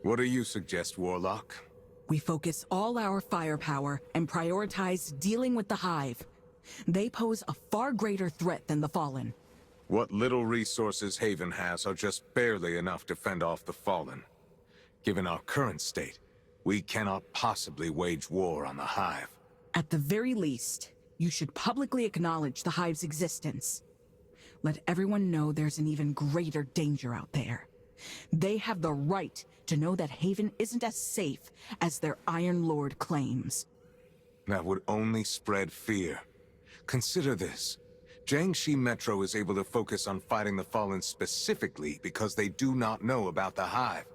What do you suggest, Warlock? We focus all our firepower and prioritize dealing with the Hive. They pose a far greater threat than the Fallen. What little resources Haven has are just barely enough to fend off the Fallen. Given our current state, we cannot possibly wage war on the Hive. At the very least, you should publicly acknowledge the Hive's existence. Let everyone know there's an even greater danger out there. They have the right to know that Haven isn't as safe as their Iron Lord claims. That would only spread fear. Consider this. Jiangxi Metro is able to focus on fighting the Fallen specifically because they do not know about the Hive.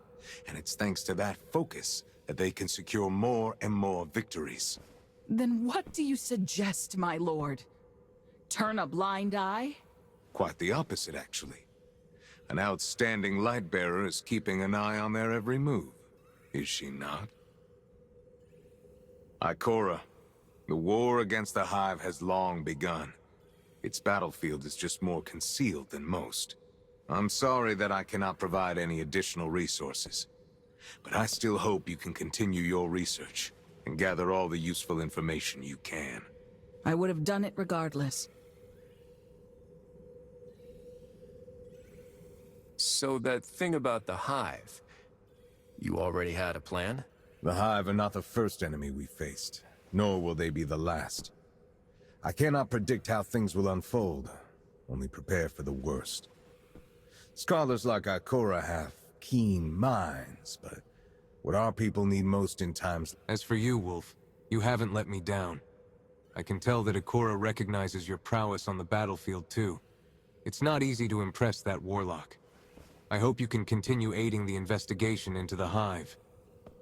And it's thanks to that focus that they can secure more and more victories. Then what do you suggest, my lord? Turn a blind eye? Quite the opposite, actually. An outstanding light-bearer is keeping an eye on their every move, is she not? Ikora, the war against the Hive has long begun. Its battlefield is just more concealed than most. I'm sorry that I cannot provide any additional resources, but I still hope you can continue your research and gather all the useful information you can. I would have done it regardless. So that thing about the Hive, you already had a plan? The Hive are not the first enemy we faced, nor will they be the last. I cannot predict how things will unfold, only prepare for the worst. Scholars like Ikora have keen minds, but what our people need most in times... As for you, Wolf, you haven't let me down. I can tell that Ikora recognizes your prowess on the battlefield, too. It's not easy to impress that warlock. I hope you can continue aiding the investigation into the Hive.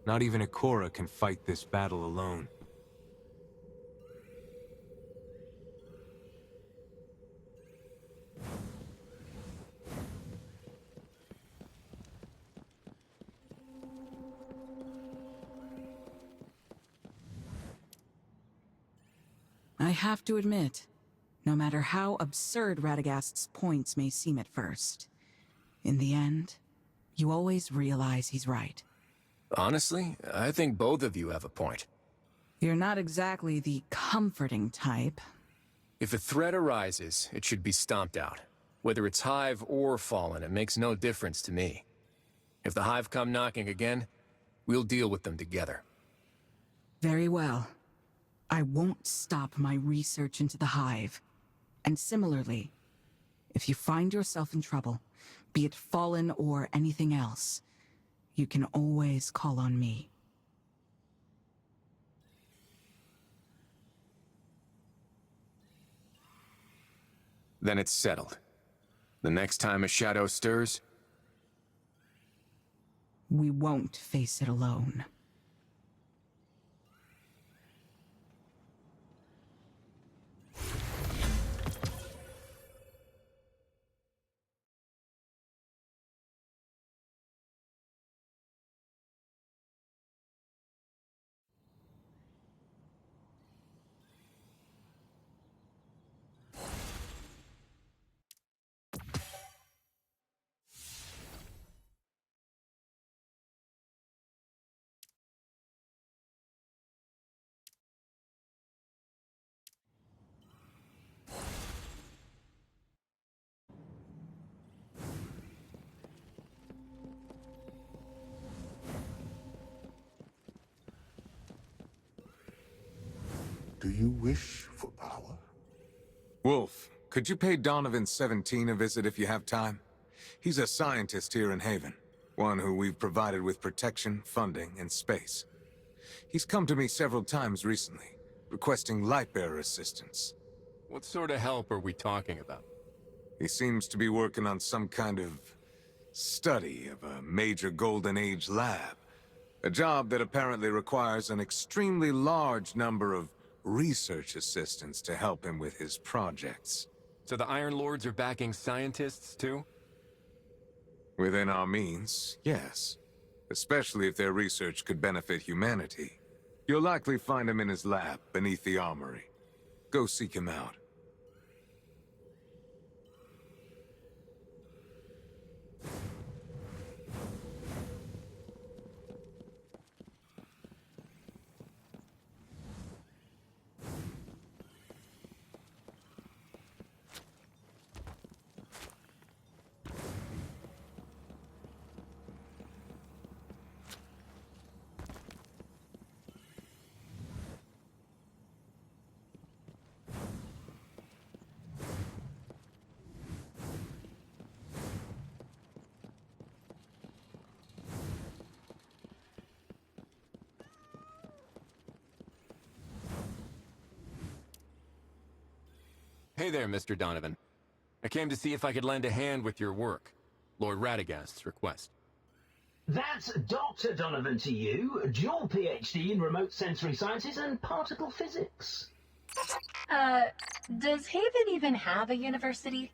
Not even Ikora can fight this battle alone. I have to admit, no matter how absurd Radagast's points may seem at first, in the end, you always realize he's right. Honestly, I think both of you have a point. You're not exactly the comforting type. If a threat arises, it should be stomped out. Whether it's Hive or Fallen, it makes no difference to me. If the Hive come knocking again, we'll deal with them together. Very well. I won't stop my research into the Hive. And similarly, if you find yourself in trouble, be it Fallen or anything else, you can always call on me. Then it's settled. The next time a shadow stirs, We won't face it alone. Do you wish for power? Wolf, could you pay Donovan 17 a visit if you have time? He's a scientist here in Haven, one who we've provided with protection, funding, and space. He's come to me several times recently, requesting Lightbearer assistance. what sort of help are we talking about? He seems to be working on some kind of study of a major Golden Age lab. A job that apparently requires an extremely large number of research assistants to help him with his projects. So the Iron Lords are backing scientists, too? Within our means, yes. Especially if their research could benefit humanity. You'll likely find him in his lab beneath the armory. Go seek him out. Hey there, Mr. Donovan. I came to see if I could lend a hand with your work. Lord Radagast's request. That's Dr. Donovan to you, dual PhD in remote sensory sciences and particle physics. Does Haven even have a university?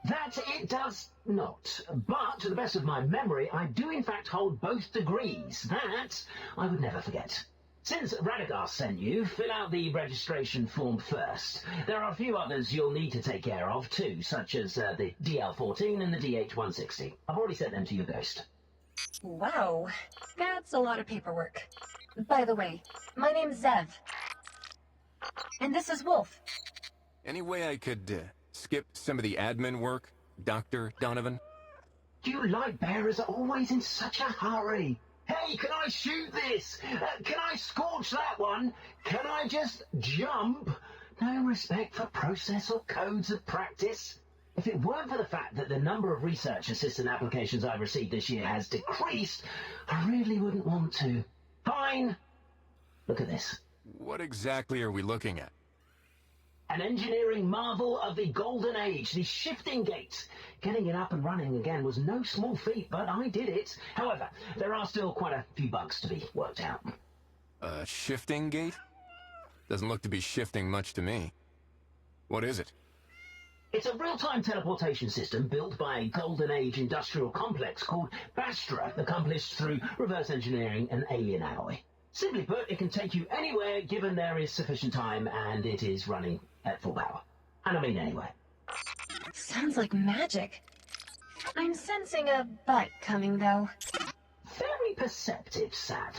That it does not. But, to the best of my memory, I do in fact hold both degrees. That I would never forget. Since Radagast sent you, fill out the registration form first. There are a few others you'll need to take care of too, such as the DL-14 and the DH-160. I've already sent them to your ghost. Wow, that's a lot of paperwork. By the way, my name's Zev. And this is Wolf. Any way I could skip some of the admin work, Dr. Donovan? You light bearers are always in such a hurry. Hey, can I shoot this? Can I scorch that one? Can I just jump? No respect for process or codes of practice. If it weren't for the fact that the number of research assistant applications I've received this year has decreased, I really wouldn't want to. Fine. Look at this. What exactly are we looking at? An engineering marvel of the golden age, the shifting gate. Getting it up and running again was no small feat, but I did it. However, there are still quite a few bugs to be worked out. A shifting gate? Doesn't look to be shifting much to me. What is it? It's a real-time teleportation system built by a golden age industrial complex called Bastra, accomplished through reverse engineering and alien alloy. Simply put, it can take you anywhere given there is sufficient time and it is running at full power. And I mean anywhere. Sounds like magic. I'm sensing a but coming, though. Very perceptive, Sat.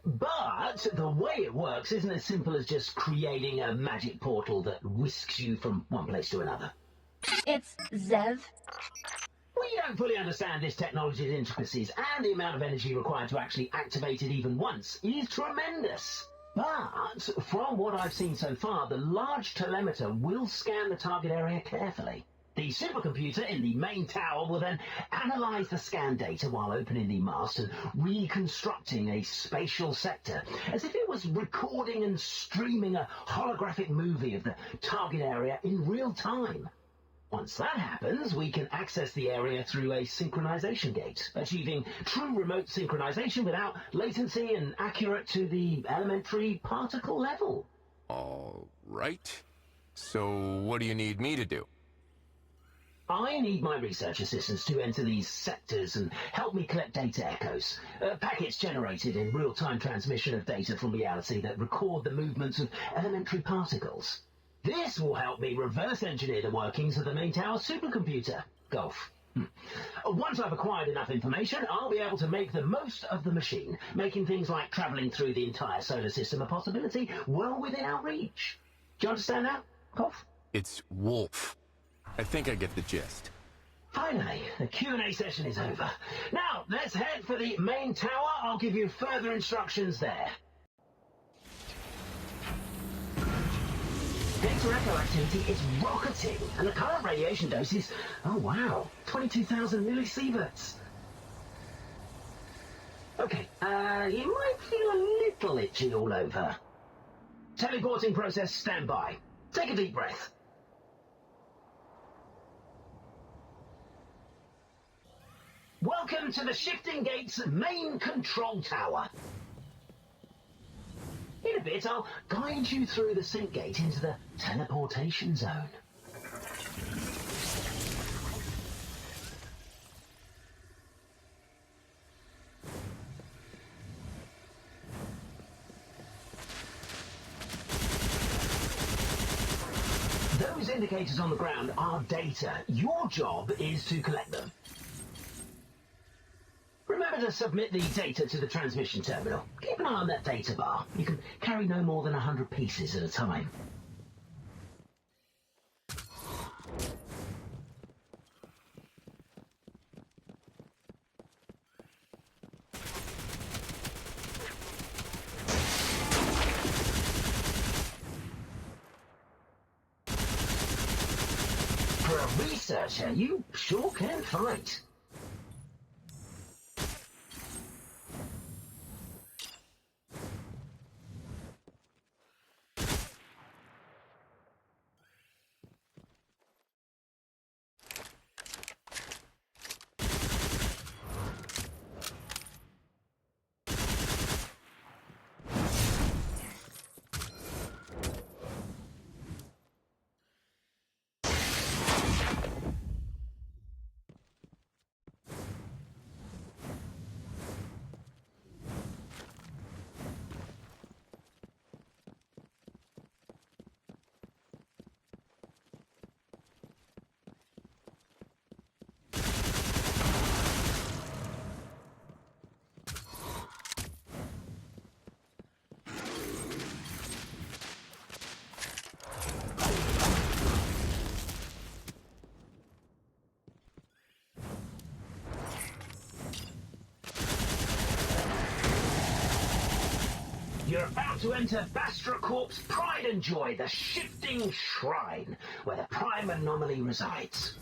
But the way it works isn't as simple as just creating a magic portal that whisks you from one place to another. It's Zev. We don't fully understand this technology's intricacies, and the amount of energy required to actually activate it even once is tremendous. But from what I've seen so far, the large telemeter will scan the target area carefully. The supercomputer in the main tower will then analyze the scan data while opening the mast and reconstructing a spatial sector, as if it was recording and streaming a holographic movie of the target area in real time. Once that happens, we can access the area through a synchronization gate, achieving true remote synchronization without latency and accurate to the elementary particle level. All right. So what do you need me to do? I need my research assistants to enter these sectors and help me collect data echoes, packets generated in real-time transmission of data from reality that record the movements of elementary particles. This will help me reverse engineer the workings of the main tower supercomputer. Golf. Once I've acquired enough information, I'll be able to make the most of the machine, making things like traveling through the entire solar system a possibility well within our reach. Do you understand that, Golf? It's Wolf. I think I get the gist. Finally, the Q&A session is over. Now, let's head for the main tower. I'll give you further instructions there. Data echo activity is rocketing, and the current radiation dose is, oh wow, 22,000 millisieverts. Okay, you might feel a little itchy all over. Teleporting process standby. Take a deep breath. Welcome to the Shifting Gate's main control tower. In a bit, I'll guide you through the sync gate into the teleportation zone. Those indicators on the ground are data. Your job is to collect them. Remember to submit the data to the transmission terminal. Keep an eye on that data bar. You can carry no more than 100 pieces at a time. For a researcher, you sure can fight. You're about to enter Bastra Corp's pride and joy, the shifting shrine, where the prime anomaly resides.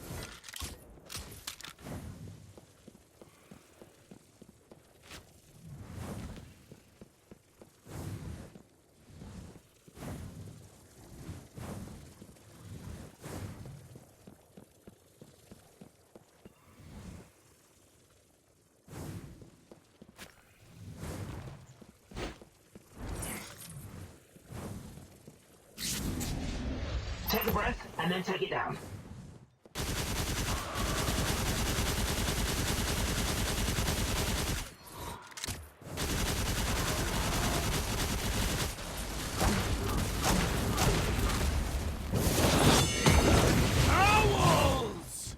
Take a breath, and then take it down. Owls!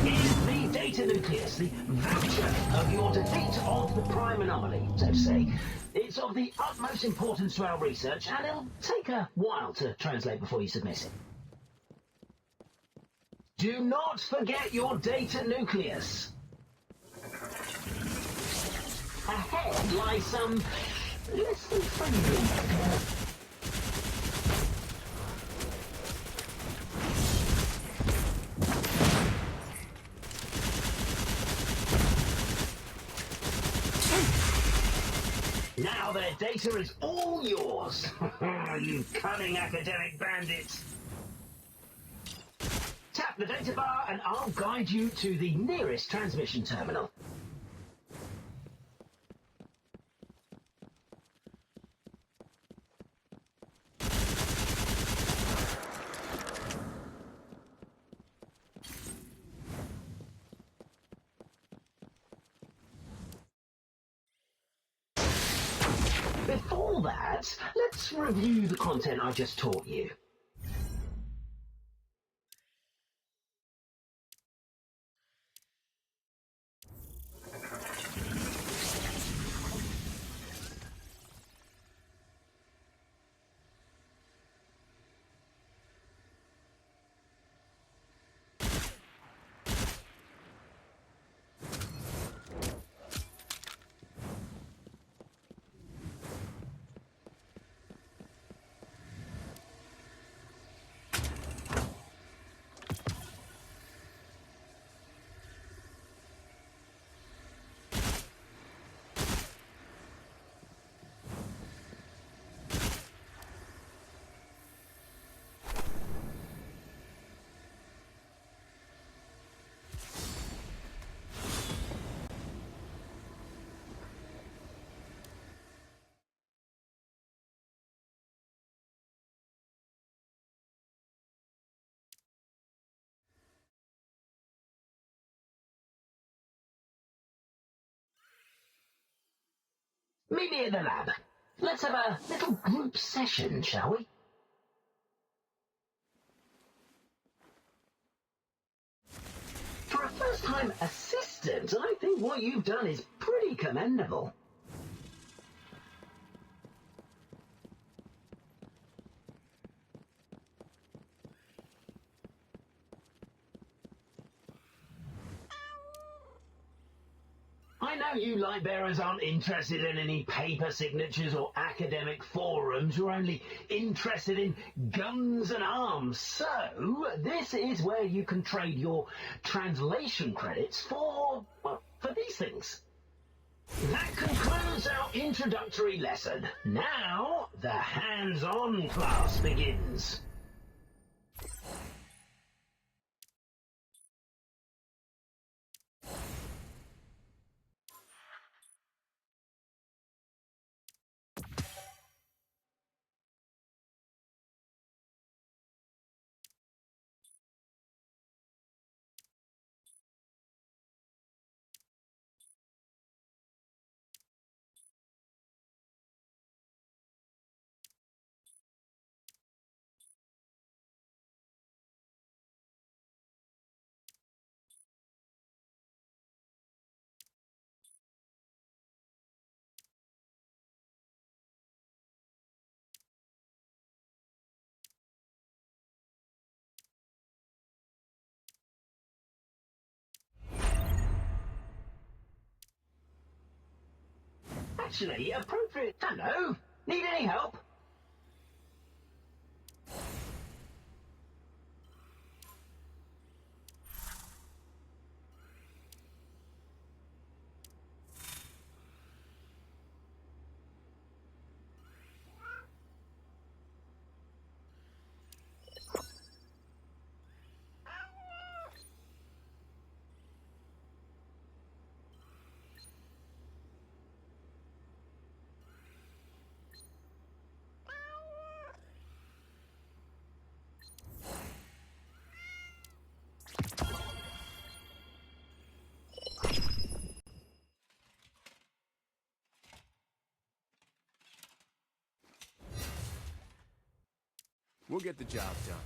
This is the data nucleus, the voucher of your defeat of the prime anomaly, so to say. It's of the utmost importance to our research, and it'll take a while to translate before you submit it. Do not forget your data nucleus. Ahead lies some less than friendly. Now their data is all yours. You cunning academic bandits. Tap the data bar and I'll guide you to the nearest transmission terminal. Before that, let's review the content I just taught you. Meet me at the lab. Let's have a little group session, shall we? For a first-time assistant, I think what you've done is pretty commendable. I know you light bearers aren't interested in any paper signatures or academic forums. You're only interested in guns and arms. So, this is where you can trade your translation credits for, well, for these things. That concludes our introductory lesson. Now, the hands-on class begins. actually appropriate. Hello? Need any help? We'll get the job done.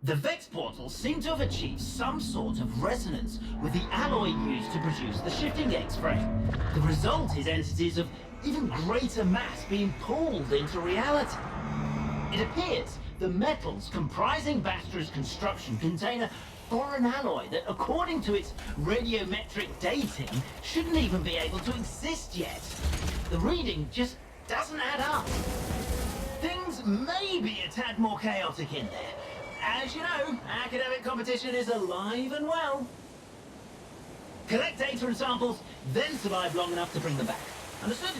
The Vex portals seem to have achieved some sort of resonance with the alloy used to produce the shifting X-frame. The result is entities of even greater mass being pulled into reality. It appears the metals comprising Bastra's construction contain a foreign alloy that, according to its radiometric dating, shouldn't even be able to exist yet. The reading just doesn't add up. Things may be a tad more chaotic in there. As you know, academic competition is alive and well. Collect data and samples, then survive long enough to bring them back. Understood?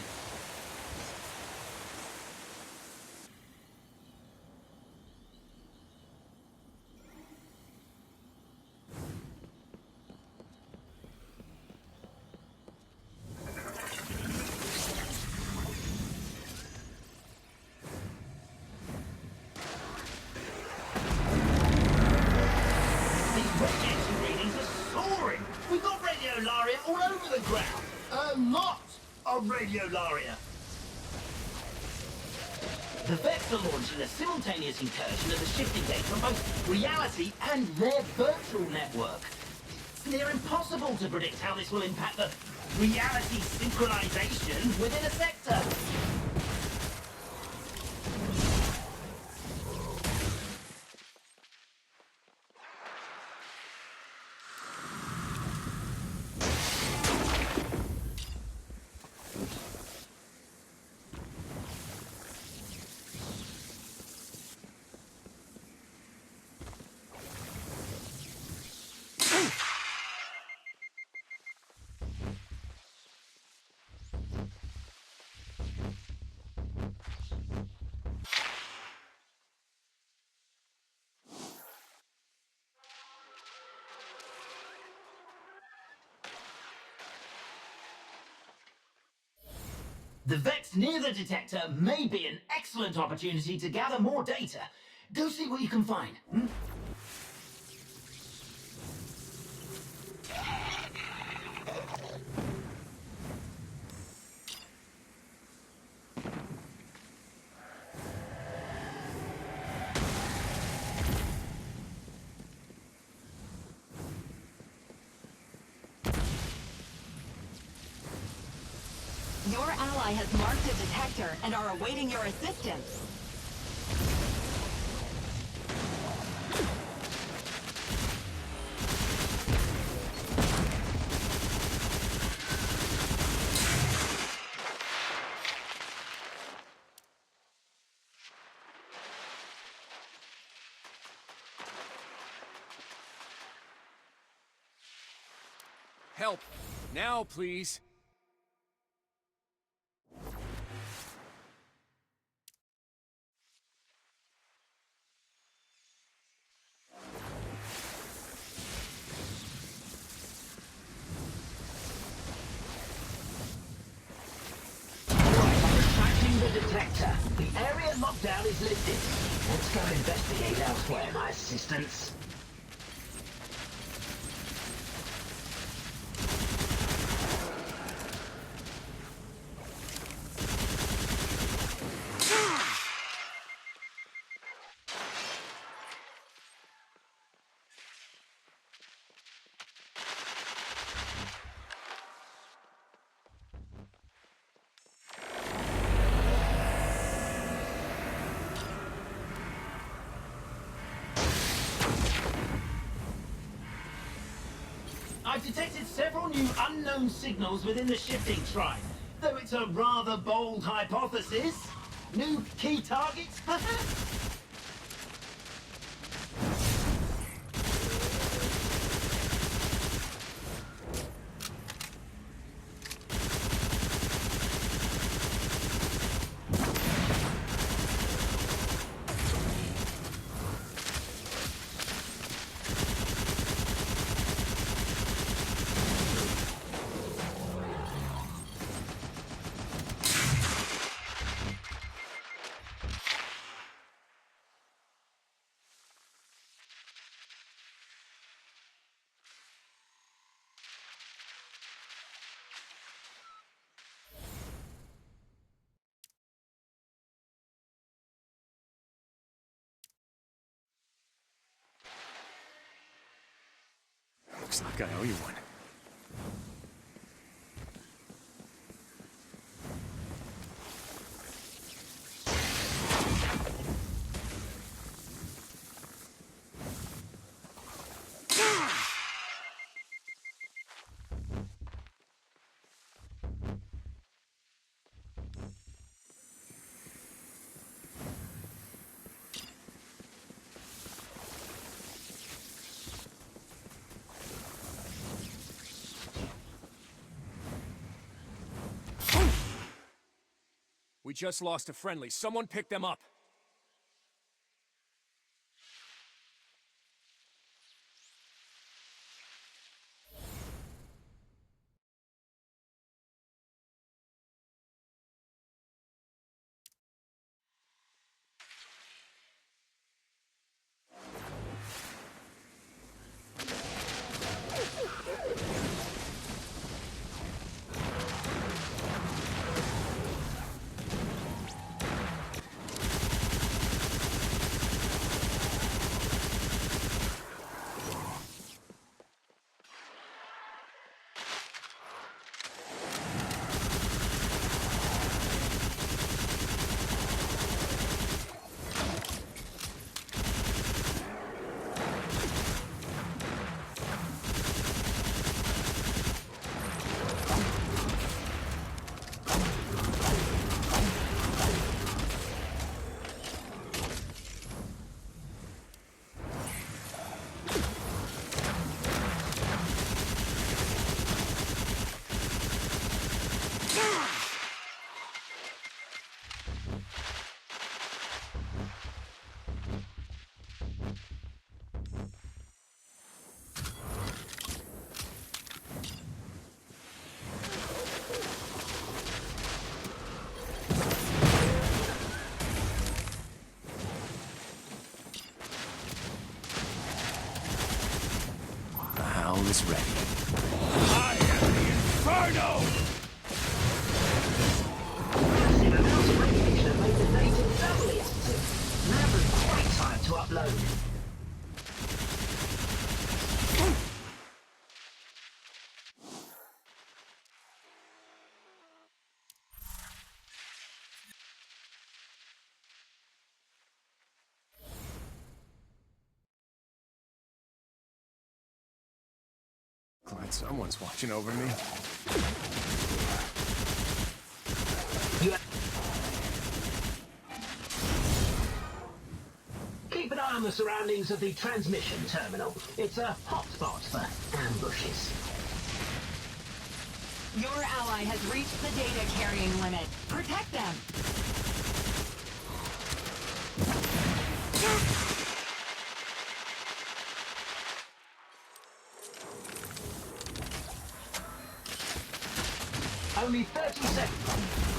All over the ground. A lot of radiolaria. The Vex are launching a simultaneous incursion at the shifting gate from both reality and their virtual network. It's near impossible to predict how this will impact the reality synchronization within a sector. The Vex near the detector may be an excellent opportunity to gather more data. Go see what you can find. Your ally has marked a detector and are awaiting your assistance. Help! Now, please! Detector. The area lockdown is lifted. Let's go investigate elsewhere, my assistants. I've detected several new unknown signals within the shifting shrine. Though it's a rather bold hypothesis. New key targets? Looks like I owe you one. We just lost a friendly. Someone pick them up. Is ready. I am the Inferno! Massive amounts of radiation have made the data doubly active. Now the great time to upload. Glad someone's watching over me. Keep an eye on the surroundings of the transmission terminal. It's a hotspot for ambushes. Your ally has reached the data carrying limit. Protect them! Only 30 seconds.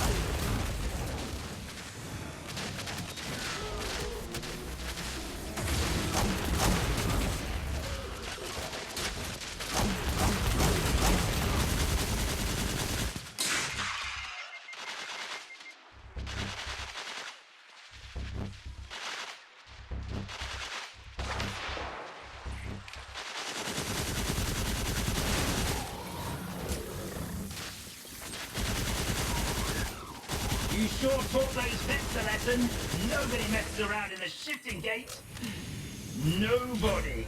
You sure taught those vets a lesson. Nobody messes around in the shifting gate. Nobody.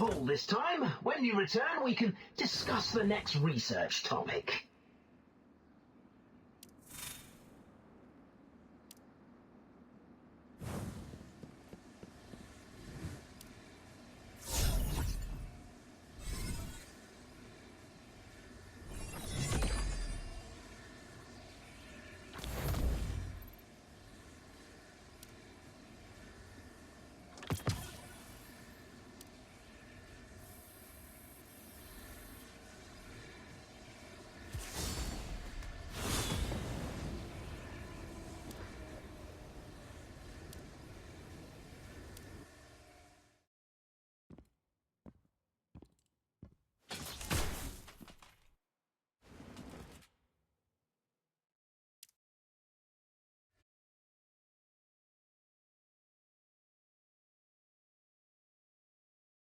call this time. When you return, we can discuss the next research topic.